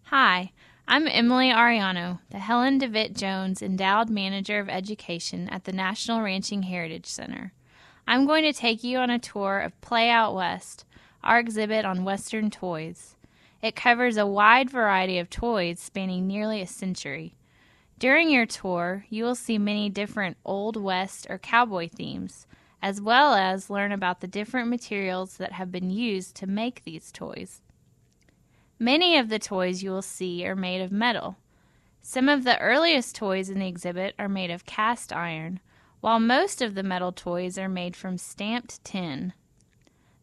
Hi, I'm Emily Ariano, the Helen DeWitt Jones Endowed Manager of Education at the National Ranching Heritage Center. I'm going to take you on a tour of Play Out West, our exhibit on Western toys. It covers a wide variety of toys spanning nearly a century. During your tour, you will see many different Old West or cowboy themes, as well as learn about the different materials that have been used to make these toys. Many of the toys you will see are made of metal. Some of the earliest toys in the exhibit are made of cast iron, while most of the metal toys are made from stamped tin.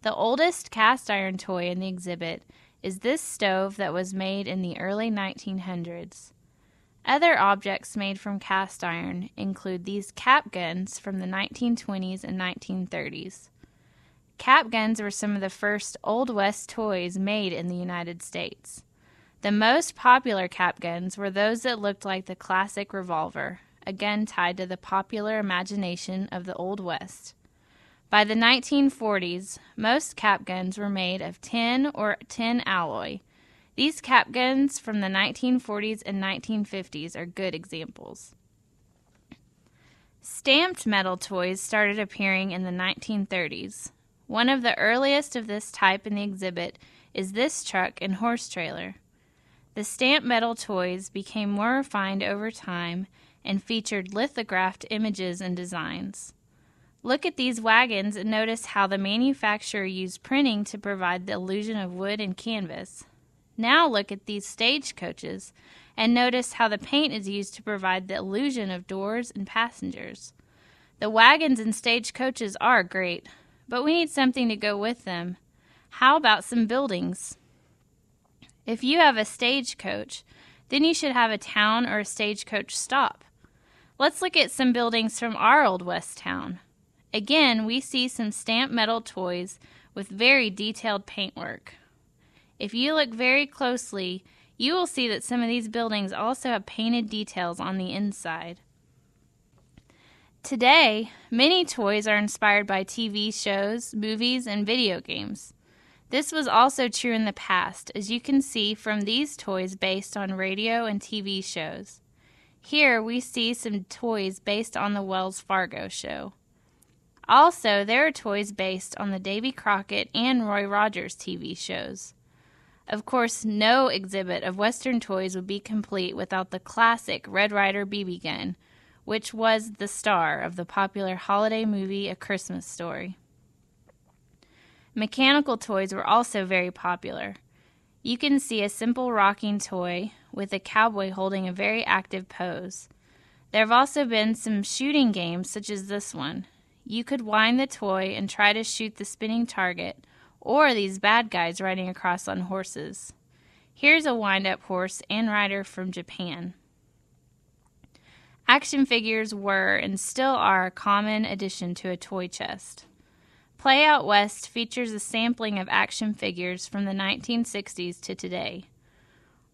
The oldest cast iron toy in the exhibit is this stove that was made in the early 1900s. Other objects made from cast iron include these cap guns from the 1920s and 1930s. Cap guns were some of the first Old West toys made in the United States. The most popular cap guns were those that looked like the classic revolver, a gun tied to the popular imagination of the Old West. By the 1940s, most cap guns were made of tin or tin alloy. These cap guns from the 1940s and 1950s are good examples. Stamped metal toys started appearing in the 1930s. One of the earliest of this type in the exhibit is this truck and horse trailer. The stamped metal toys became more refined over time and featured lithographed images and designs. Look at these wagons and notice how the manufacturer used printing to provide the illusion of wood and canvas. Now look at these stagecoaches and notice how the paint is used to provide the illusion of doors and passengers. The wagons and stagecoaches are great, but we need something to go with them. How about some buildings? If you have a stagecoach, then you should have a town or a stagecoach stop. Let's look at some buildings from our Old West town. Again, we see some stamped metal toys with very detailed paintwork. If you look very closely, you will see that some of these buildings also have painted details on the inside. Today, many toys are inspired by TV shows, movies, and video games. This was also true in the past, as you can see from these toys based on radio and TV shows. Here we see some toys based on the Wells Fargo show. Also, there are toys based on the Davy Crockett and Roy Rogers TV shows. Of course, no exhibit of Western toys would be complete without the classic Red Ryder BB gun, which was the star of the popular holiday movie A Christmas Story. Mechanical toys were also very popular. You can see a simple rocking toy with a cowboy holding a very active pose. There have also been some shooting games such as this one. You could wind the toy and try to shoot the spinning target, or these bad guys riding across on horses. Here's a wind-up horse and rider from Japan. Action figures were and still are a common addition to a toy chest. Play Out West features a sampling of action figures from the 1960s to today.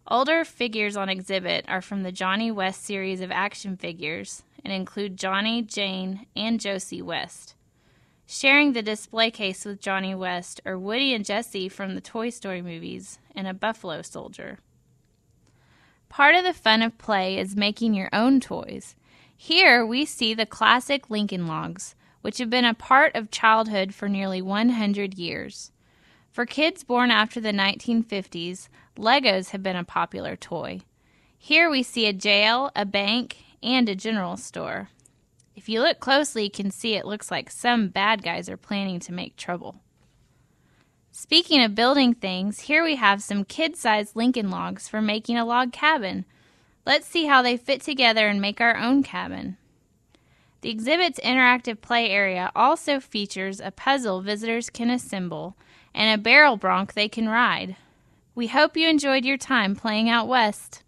Older figures on exhibit are from the Johnny West series of action figures and include Johnny, Jane, and Josie West. Sharing the display case with Johnny West are Woody and Jessie from the Toy Story movies and a Buffalo Soldier. Part of the fun of play is making your own toys. Here we see the classic Lincoln Logs, which have been a part of childhood for nearly 100 years. For kids born after the 1950s, Legos have been a popular toy. Here we see a jail, a bank, and a general store. If you look closely, you can see it looks like some bad guys are planning to make trouble. Speaking of building things, here we have some kid-sized Lincoln Logs for making a log cabin. Let's see how they fit together and make our own cabin. The exhibit's interactive play area also features a puzzle visitors can assemble and a barrel bronc they can ride. We hope you enjoyed your time playing out west.